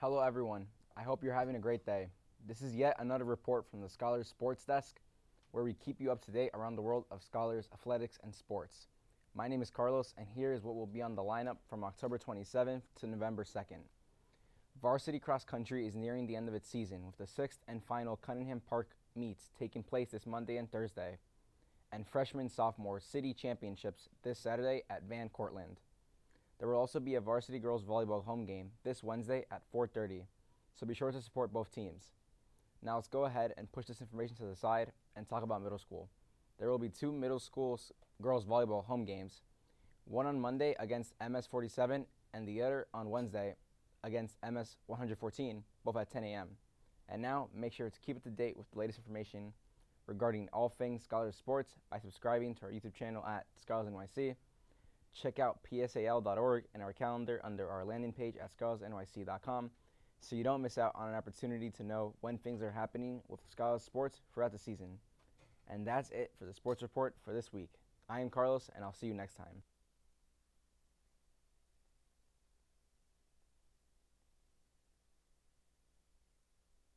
Hello everyone, I hope you're having a great day. This is yet another report from the Scholars Sports Desk, where we keep you up to date around the world of Scholars, athletics, and sports. My name is Carlos, and here is what will be on the lineup from October 27th to November 2nd. Varsity cross country is nearing the end of its season, with the sixth and final Cunningham Park meets taking place this Monday and Thursday, and freshman-sophomore city championships this Saturday at Van Cortlandt. There will also be a varsity girls volleyball home game this Wednesday at 4:30, so be sure to support both teams. Now let's go ahead and push this information to the side and talk about middle school. There will be two middle school girls volleyball home games, one on Monday against MS 47 and the other on Wednesday against MS 114, both at 10 a.m. And now make sure to keep up to date with the latest information regarding all things Scholars Sports by subscribing to our YouTube channel at Scholars NYC. Check out psal.org and our calendar under our landing page at scholarsnyc.com so you don't miss out on an opportunity to know when things are happening with Scholars Sports throughout the season. And that's it for the sports report for this week. I am Carlos, and I'll see you next time.